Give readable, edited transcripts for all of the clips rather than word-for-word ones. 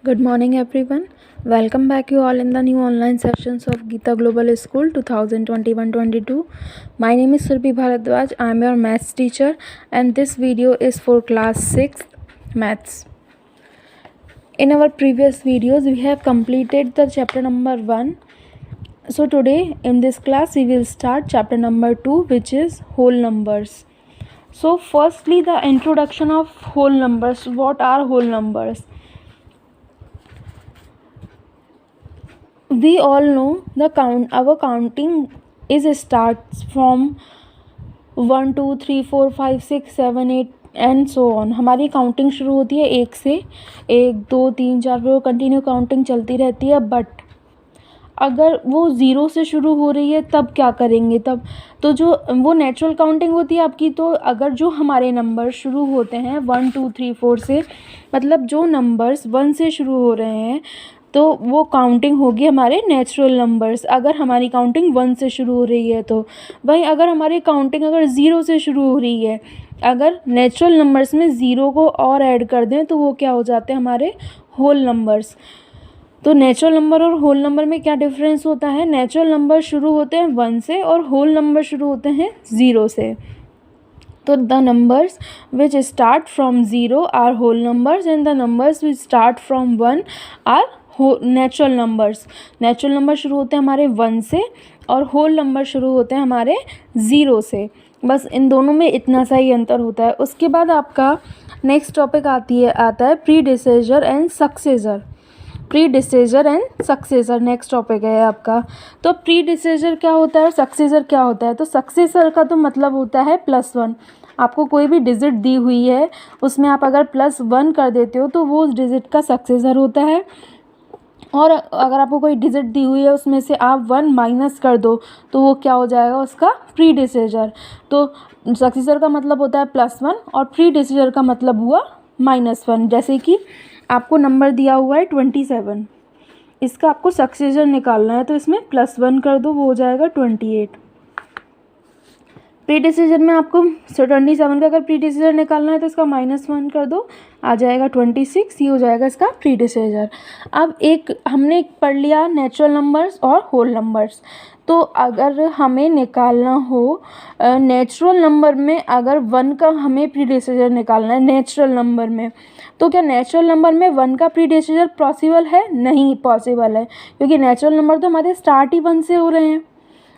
Good morning, everyone. Welcome back, you all, in the new online sessions of Geeta Global School 2021-22. My name is Surbhi Bharadwaj. I am your maths teacher, and this video is for class 6 maths. In our previous videos, we have completed the chapter number 1. So today, in this class, we will start chapter number 2, which is whole numbers. So firstly, the introduction of whole numbers. What are whole numbers? We all know our counting is starts from 1 2 3 4 5 6 7 8 and so on. हमारी counting शुरू होती है 1 से. 1 2 3 4 फिर continue counting चलती रहती है. But अगर वो 0 से शुरू हो रही है तब क्या करेंगे? तब तो जो वो नेचुरल काउंटिंग होती है आपकी, तो अगर जो हमारे नंबर शुरू होते हैं 1 2 3 4 से, मतलब जो नंबर्स 1 से शुरू हो रहे हैं, तो वो काउंटिंग होगी हमारे नेचुरल नंबर्स. अगर हमारी काउंटिंग 1 से शुरू हो रही है तो वहीं अगर हमारी काउंटिंग अगर 0 से शुरू हो रही है, अगर नेचुरल नंबर्स में 0 को और ऐड कर दें तो वो क्या हो जाते हैं? हमारे होल नंबर्स. तो नेचुरल नंबर और होल नंबर में क्या डिफरेंस होता है? नेचुरल नंबर शुरू होते हैं 1 से और होल नंबर शुरू होते हैं 0 से. तो the numbers which start from 0 are whole numbers and the numbers which start from 1 are natural numbers. Natural number शुरू होते हैं हमारे 1 से और होल नंबर शुरू होते हैं हमारे 0 से. बस इन दोनों में इतना सा ही अंतर होता है. उसके बाद आपका नेक्स्ट टॉपिक आता है predecessor and successor. Predecessor and successor next topic है आपका. तो प्रीडिसेसर क्या होता है और सक्सेसर क्या होता है? तो सक्सेसर का तो मतलब होता है +1. आपको कोई भी डिजिट दी हुई है, उसमें आप अगर +1 कर देते हो तो वो उस डिजिट का सक्सेसर होता है. और अगर आपको कोई डिजिट दी हुई है, उसमें से आप 1 माइनस कर दो तो वो क्या हो जाएगा? उसका प्रीडिसेसर. तो सक्सेसर का मतलब होता है +1 और प्रीडिसेसर का मतलब हुआ -1. जैसे कि आपको नंबर दिया हुआ है 27, इसका आपको सक्सेसर निकालना है, तो इसमें +1 कर दो, वो हो जाएगा 28. प्रीडिसेसर में आपको 27 का अगर प्रीडिसेसर निकालना है तो इसका -1 कर दो, आ जाएगा 26. ये हो जाएगा इसका प्रीडिसेसर. अब हमने पढ़ लिया नेचुरल नंबर्स और होल नंबर्स. तो अगर हमें निकालना हो नेचुरल नंबर में, अगर 1 का हमें प्रीडिसेसर निकालना है नेचुरल नंबर में, तो क्या नेचुरल नंबर में 1 का प्रीडिसेसर पॉसिबल है? नहीं पॉसिबल है, क्योंकि नेचुरल नंबर तो हमारे स्टार्ट ही 1 से हो रहे हैं.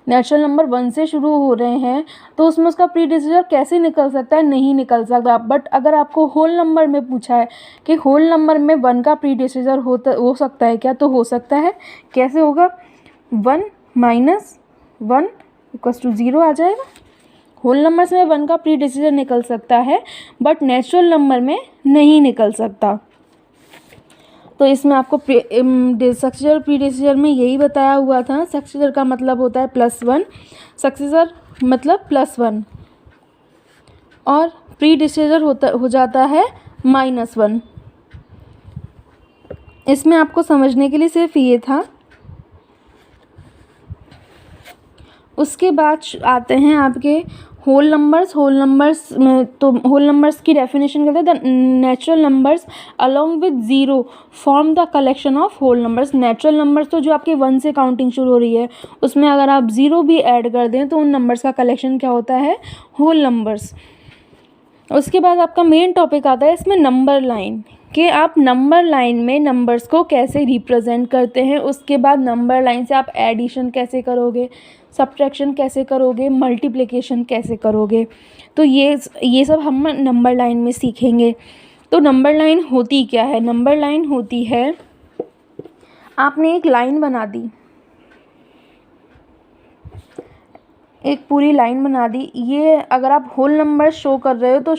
नेचुरल नंबर 1 से शुरू हो रहे हैं तो उसमें उसका प्रीडिसेसर कैसे निकल सकता है? नहीं निकल सकता. बट अगर आपको होल नंबर में पूछा है कि होल नंबर में 1 का प्रीडिसेसर हो सकता है क्या? तो हो सकता है. कैसे होगा? 1 - 1 = 0 आ जाएगा. होल नंबर्स में 1 का प्रीडिसेसर निकल सकता है, बट नेचुरल नंबर में नहीं निकल सकता. तो इसमें आपको सक्सेसर प्रीडिसेसर में यही बताया हुआ था. सक्सेसर का मतलब होता है +1, सक्सेसर मतलब +1, और प्रीडिसेसर हो जाता है -1. इसमें आपको समझने के लिए सिर्फ ये था. उसके बाद आते हैं आपके होल नंबर्स. होल नंबर्स में तो होल नंबर्स की डेफिनेशन करते हैं. The natural numbers along with 0 form the collection of whole numbers. Natural numbers तो जो आपके 1 से काउंटिंग शुरू हो रही है, उसमें अगर आप 0 भी ऐड कर दें तो उन नंबर्स का कलेक्शन क्या होता है? Whole numbers. उसके बाद आपका मेन टॉपिक आता है इसमें नंबर लाइन, कि आप नंबर लाइन में नंबर्स को कैसे रिप्रेजेंट करते हैं. उसके बाद नंबर लाइन से आप एडिशन कैसे करोगे, सब्ट्रैक्शन कैसे करोगे, मल्टीप्लिकेशन कैसे करोगे. तो ये सब हम नंबर लाइन में सीखेंगे. तो नंबर लाइन होती क्या है? नंबर लाइन होती है, आपने एक लाइन बना दी, एक पूरी लाइन बना दी. ये अगर आप होल नंबर शो कर रहे हो तो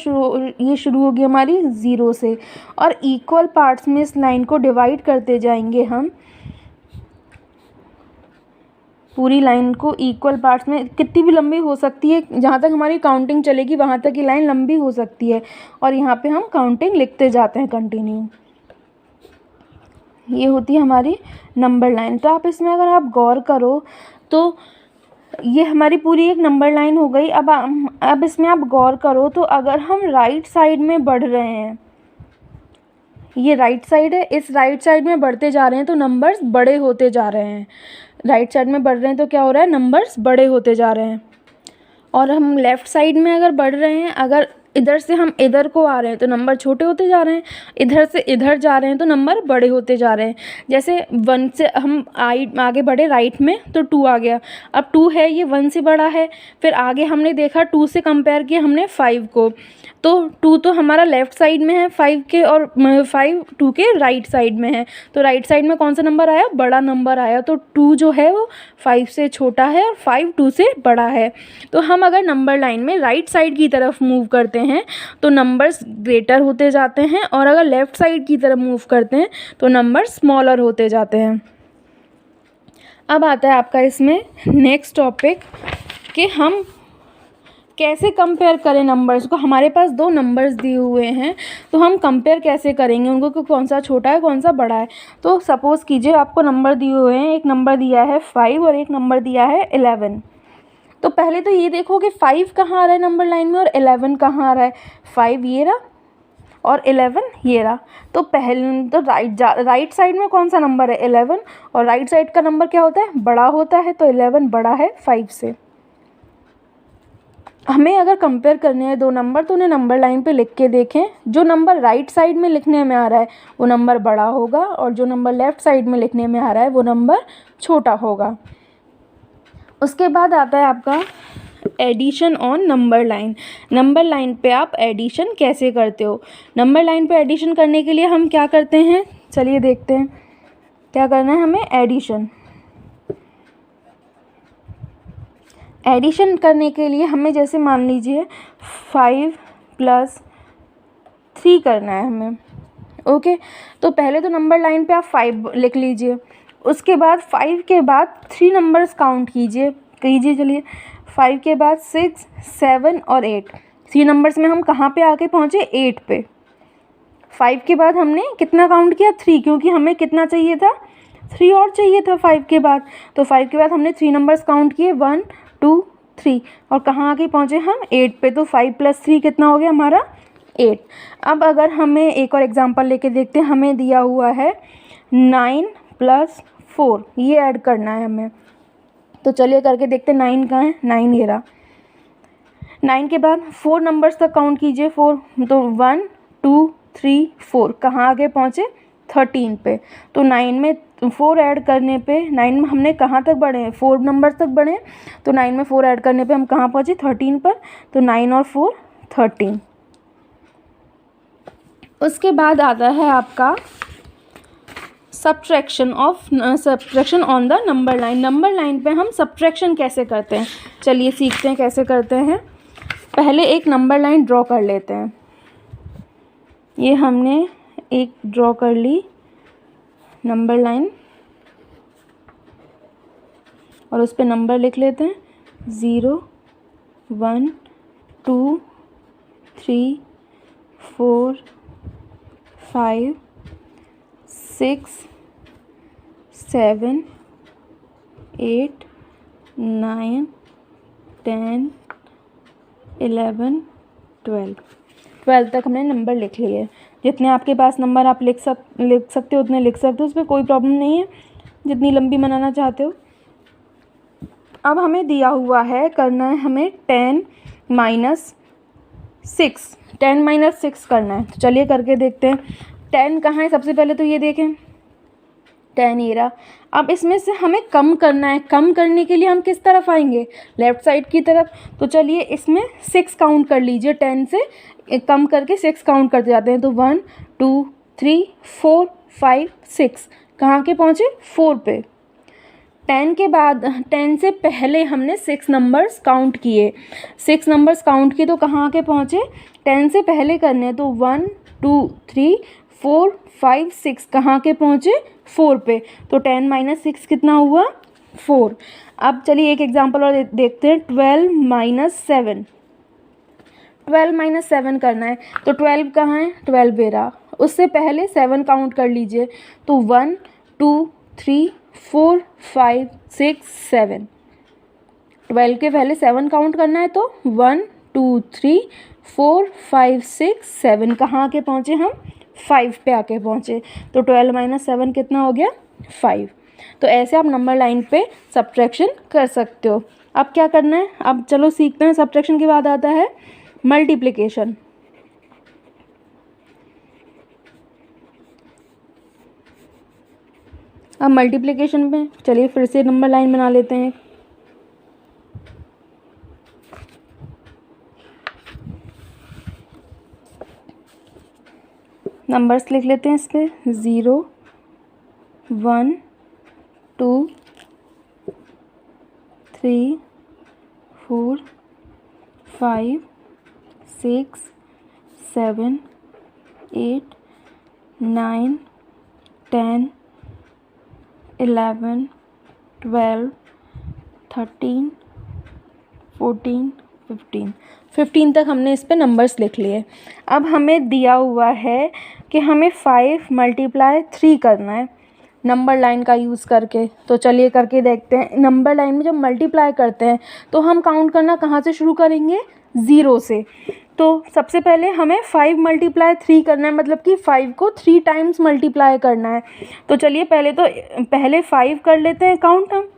ये शुरू होगी हमारी 0 से, और इक्वल पार्ट्स में इस लाइन को डिवाइड करते जाएंगे हम. पूरी लाइन को इक्वल पार्ट्स में कितनी भी लंबी हो सकती है, जहाँ तक हमारी काउंटिंग चलेगी वहाँ तक की लाइन लंबी हो सकती है, और यहाँ पे हम काउंटिंग लिखते जाते हैं कंटिन्यू. ये होती है हमारी नंबर लाइन. तो आप इसमें अगर आप गौर करो तो ये हमारी पूरी एक नंबर लाइन हो गई. अब इसमें आप गौर करो तो अगर हम राइट साइड में बढ़ रहे हैं, ये राइट साइड है, इस राइट साइड में बढ़ते जा रहे हैं तो नंबर्स बड़े होते जा रहे हैं। राइट साइड में बढ़ रहे हैं तो क्या हो रहा है, नंबर्स बड़े होते जा रहे हैं। और हम लेफ़्ट साइड में अगर बढ़ रहे हैं, अगर इधर से हम इधर को आ रहे हैं तो नंबर छोटे होते जा रहे हैं, इधर से इधर जा रहे हैं तो नंबर बड़े होते जा रहे हैं। जैसे 1 से हम आगे बढ़े राइट में तो 2 आ गया, अब 2 है ये 1 से बड़ा है। फिर आगे हमने देखा 2 से कंपेयर किया हमने 5 को, तो 2 तो हमारा लेफ़्ट साइड में है 5 के, और 5 2 के राइट साइड में है। तो राइट साइड में कौन सा नंबर आया, बड़ा नंबर आया। तो 2 जो है वो 5 से छोटा है और 5 2 से बड़ा है। तो हम अगर नंबर लाइन में राइट साइड की तरफ मूव करते हैं तो नंबर्स ग्रेटर होते जाते हैं, और अगर लेफ़्ट साइड की तरफ मूव करते हैं तो नंबर स्मॉलर होते जाते हैं। अब आता है आपका इसमें नेक्स्ट टॉपिक कि हम कैसे कंपेयर करें नंबर्स को। हमारे पास 2 नंबर्स दिए हुए हैं तो हम कंपेयर कैसे करेंगे उनको कि कौन सा छोटा है कौन सा बड़ा है। तो सपोज़ कीजिए आपको नंबर दिए हुए हैं, एक नंबर दिया है 5 और एक नंबर दिया है 11। तो पहले तो ये देखो कि 5 कहाँ आ रहा है नंबर लाइन में और 11 कहाँ आ रहा है। 5 ये रहा और 11 ये रहा। तो पहले तो राइट साइड में कौन सा नंबर है, 11, और राइट साइड का नंबर क्या होता है, बड़ा होता है। तो 11 बड़ा है 5 से। हमें अगर कंपेयर करने हैं 2 नंबर तो उन्हें नंबर लाइन पे लिख के देखें। जो नंबर राइट साइड में लिखने में आ रहा है वो नंबर बड़ा होगा, और जो नंबर लेफ़्ट साइड में लिखने में आ रहा है वो नंबर छोटा होगा। उसके बाद आता है आपका addition on number line. Number line पे आप एडिशन कैसे करते हो। नंबर लाइन पे एडिशन करने के लिए हम क्या करते हैं, चलिए देखते हैं क्या करना है हमें। एडिशन करने के लिए हमें जैसे मान लीजिए 5 + 3 करना है हमें। ओके, तो पहले तो नंबर लाइन पे आप 5 लिख लीजिए। उसके बाद 5 के बाद 3 नंबर्स काउंट कीजिए। चलिए 5 के बाद 6 7 और 8, 3 नंबर्स में हम कहाँ पे आके पहुँचे, 8 पे। 5 के बाद हमने कितना काउंट किया, 3, क्योंकि हमें कितना चाहिए था, 3 और चाहिए था 5 के बाद। तो 5 के बाद हमने 3 नंबर्स काउंट किए, 1 2 3, और कहाँ आके पहुँचे हम, 8 पे। तो 5 + 3 कितना हो गया हमारा, 8। अब अगर हमें एक और एग्जांपल लेके देखते हैं। हमें दिया हुआ है 9 + 4, ये ऐड करना है हमें। तो चलिए करके देखते हैं। 9 कहाँ है, 9 ये रहा। 9 के बाद 4 नंबर्स तक काउंट कीजिए, 4, तो 1 2 3 4, कहाँ आगे पहुँचे, 13 पे। तो 9 में 4 ऐड करने पे 9 में हमने कहाँ तक बढ़े हैं, 4 नंबर तक बढ़े हैं। तो 9 में 4 ऐड करने पे हम कहाँ पहुँचे, 13 पर। तो 9 और 4 13। उसके बाद आता है आपका subtraction on the number line. Number line पे हम सब्ट्रैक्शन कैसे करते हैं, चलिए सीखते हैं कैसे करते हैं। पहले एक नंबर लाइन ड्रॉ कर लेते हैं। ये हमने एक ड्रॉ कर ली नंबर लाइन, और उस पर नंबर लिख लेते हैं 0 1 2 3 4 5 6 7 8 9 10 11 12 तक हमने नंबर लिख लिए। जितने आपके पास नंबर आप लिख सकते हो उतने लिख सकते हो, उस पर कोई प्रॉब्लम नहीं है, जितनी लंबी बनाना चाहते हो। अब हमें दिया हुआ है, करना है हमें 10 - 6, 10 - 6 करना है। तो चलिए करके देखते हैं। 10 कहाँ है, सबसे पहले तो ये देखें 10 ये रहा। अब इसमें से हमें कम करना है। कम करने के लिए हम किस तरफ आएंगे, लेफ़्ट साइड की तरफ। तो चलिए इसमें 6 काउंट कर लीजिए, 10 से कम करके 6 काउंट करते जाते हैं। तो 1 2 3 4 5 6, कहाँ के पहुँचे, 4 पे। 10 के बाद 10 से पहले हमने 6 नंबर्स काउंट किए। 6 नंबर्स काउंट किए तो कहाँ के पहुँचे, 10 से पहले करने। तो 1 2 3 4 5 6, कहाँ के पहुँचे, 4 पे। तो 10 - 6 कितना हुआ, 4। अब चलिए एक एग्जांपल और देखते हैं। 12 - 7, 12 - 7 करना है। तो 12 कहाँ है, 12 ये रहा। उससे पहले 7 काउंट कर लीजिए। तो 1 2 3 4 5 6 7, 12 के पहले 7 काउंट करना है। तो 1 2 3 4 5 6 7, कहाँ के पहुँचे हम, 5 पे आके पहुँचे। तो 12 माइनस 7 कितना हो गया? 5। तो ऐसे आप नंबर लाइन पे सब्ट्रैक्शन कर सकते हो। अब क्या करना है? अब चलो सीखते हैं। सब्ट्रैक्शन के बाद आता है मल्टीप्लिकेशन। अब मल्टीप्लिकेशन में चलिए फिर से नंबर लाइन बना लेते हैं। नंबर्स लिख लेते हैं इस पे। 0 1 2 3 4 5 6 7 8 9 10 11 12 13 14 15 तक हमने इस पे नंबर्स लिख लिए। अब हमें दिया हुआ है कि हमें 5 मल्टीप्लाई 3 करना है नंबर लाइन का यूज़ करके। तो चलिए करके देखते हैं। नंबर लाइन में जब मल्टीप्लाई करते हैं तो हम काउंट करना कहाँ से शुरू करेंगे? 0 से। तो सबसे पहले हमें 5 मल्टीप्लाई 3 करना है, मतलब कि 5 को 3 टाइम्स मल्टीप्लाई करना है। तो चलिए पहले 5 कर लेते हैं काउंट हम।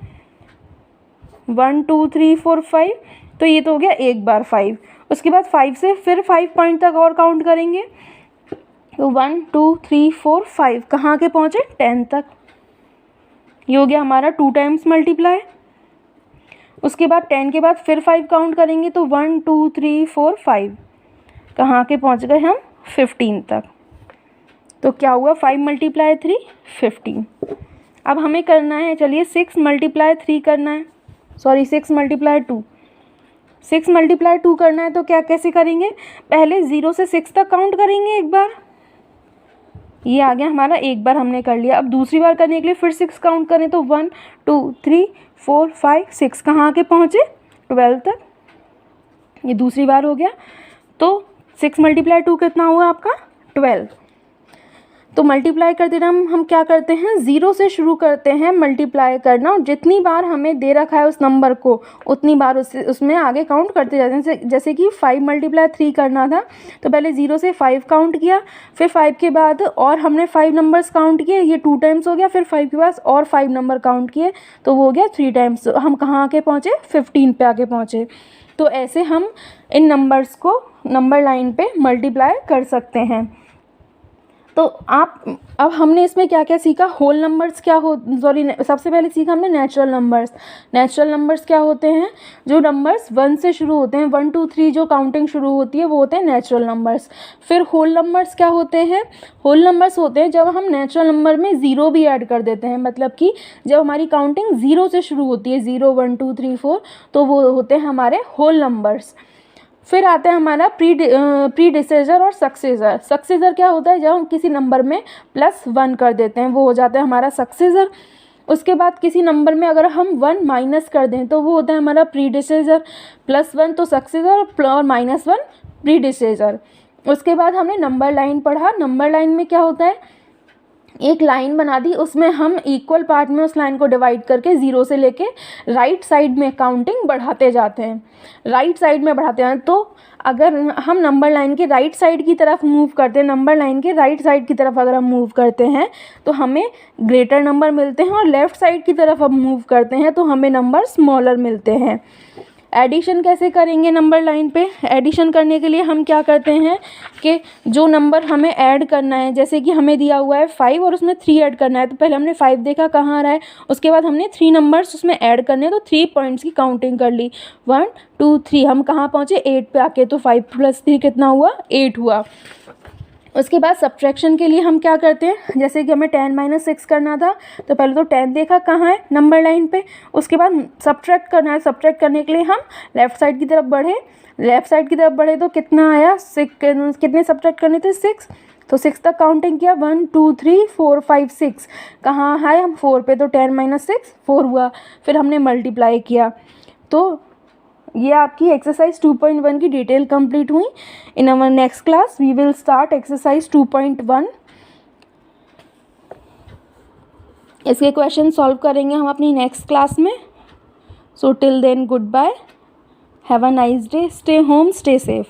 1 2 3 4 5। तो ये तो हो गया एक बार 5। उसके बाद 5 से फिर 5 पॉइंट तक और काउंट करेंगे। तो 1 2 3 4 5 कहाँ के पहुँचे? 10 तक। ये हो गया हमारा 2 टाइम्स मल्टीप्लाई। उसके बाद 10 के बाद फिर 5 काउंट करेंगे। तो 1 2 3 4 5 कहाँ के पहुँच गए हम? 15 तक। तो क्या हुआ? 5 मल्टीप्लाई 3 15। अब हमें करना है, चलिए 6 मल्टीप्लाई 3 करना है, सॉरी 6 मल्टीप्लाई 2। 6 मल्टीप्लाई 2 करना है तो क्या कैसे करेंगे? पहले 0 से 6 तक काउंट करेंगे एक बार। ये आ गया हमारा, एक बार हमने कर लिया। अब दूसरी बार करने के लिए फिर 6 काउंट करें तो 1 2 3 4 5 6 कहाँ के पहुँचे? 12 तक। ये दूसरी बार हो गया। तो 6 मल्टीप्लाई 2 कितना हुआ आपका? 12। तो मल्टीप्लाई करते टाइम हम क्या करते हैं? 0 से शुरू करते हैं मल्टीप्लाई करना, और जितनी बार हमें दे रखा है उस नंबर को उतनी बार उसमें आगे काउंट करते जाते हैं। जैसे कि 5 मल्टीप्लाई 3 करना था तो पहले 0 से 5 काउंट किया, फिर 5 के बाद और हमने 5 नंबर्स काउंट किए, ये 2 टाइम्स हो गया। फिर 5 के बाद और 5 नंबर काउंट किए तो वो हो गया 3 टाइम्स। हम कहाँ आके पहुँचे? 15 पे आके पहुँचे। तो ऐसे हम इन नंबर्स को नंबर लाइन पे मल्टीप्लाई कर सकते हैं। तो अब हमने इसमें क्या क्या सीखा? होल नंबर्स क्या हो, सॉरी सबसे पहले सीखा हमने नेचुरल नंबर्स। नेचुरल नंबर्स क्या होते हैं? जो नंबर्स 1 से शुरू होते हैं, 1 2 3 जो काउंटिंग शुरू होती है वो होते हैं नेचुरल नंबर्स। फिर होल नंबर्स क्या होते हैं? होल नंबर्स होते हैं जब हम नेचुरल नंबर में 0 भी ऐड कर देते हैं, मतलब कि जब हमारी काउंटिंग 0 से शुरू होती है, 0 1 2 3 4, तो वो होते हैं हमारे होल नंबर्स। फिर आता है हमारा प्रीडिसेसर और सक्सेसर। सक्सेसर क्या होता है? जब हम किसी नंबर में +1 कर देते हैं वो हो जाता है हमारा सक्सेसर। उसके बाद किसी नंबर में अगर हम 1 माइनस कर दें तो वो होता है हमारा प्रीडिसेसर। +1 तो सक्सेसर और -1 प्रीडिसेसर। उसके बाद हमने नंबर लाइन पढ़ा। नंबर लाइन में क्या होता है? एक लाइन बना दी, उसमें हम इक्वल पार्ट में उस लाइन को डिवाइड करके 0 से लेके राइट साइड में काउंटिंग बढ़ाते जाते हैं, राइट साइड में बढ़ाते हैं। तो अगर हम नंबर लाइन के राइट साइड की तरफ मूव करते हैं, नंबर लाइन के राइट साइड की तरफ अगर हम मूव करते हैं तो हमें ग्रेटर नंबर मिलते हैं, और लेफ़्ट साइड की तरफ हम मूव करते हैं तो हमें नंबर स्मॉलर मिलते हैं। एडिशन कैसे करेंगे नंबर लाइन पे? एडिशन करने के लिए हम क्या करते हैं कि जो नंबर हमें ऐड करना है, जैसे कि हमें दिया हुआ है 5 और उसमें 3 ऐड करना है, तो पहले हमने 5 देखा कहाँ आ रहा है, उसके बाद हमने 3 नंबर्स उसमें ऐड करने हैं, तो 3 पॉइंट्स की काउंटिंग कर ली। 1 2 3 हम कहाँ पहुँचे? 8 पे आके। तो 5 + 3 कितना हुआ? 8 हुआ। उसके बाद सब्ट्रैक्शन के लिए हम क्या करते हैं? जैसे कि हमें 10 - 6 करना था तो पहले तो 10 देखा कहाँ है नंबर लाइन पे, उसके बाद सब्ट्रैक्ट करना है। सब्ट्रैक्ट करने के लिए हम लेफ़्ट साइड की तरफ बढ़े, लेफ़्ट साइड की तरफ बढ़े तो कितना आया? 6। कितने सब्ट्रैक्ट करने थे? 6। तो 6 तक काउंटिंग किया, 1 2 3 4 5 6 कहाँ है? हम 4 पे। तो 10 - 6 4 हुआ। फिर हमने मल्टीप्लाई किया। तो ये आपकी एक्सरसाइज 2.1 की डिटेल कंप्लीट हुई। In our next class we will start exercise 2.1। इसके क्वेश्चन सॉल्व करेंगे हम अपनी नेक्स्ट क्लास में। So till then goodbye, have a nice day, stay home, stay safe.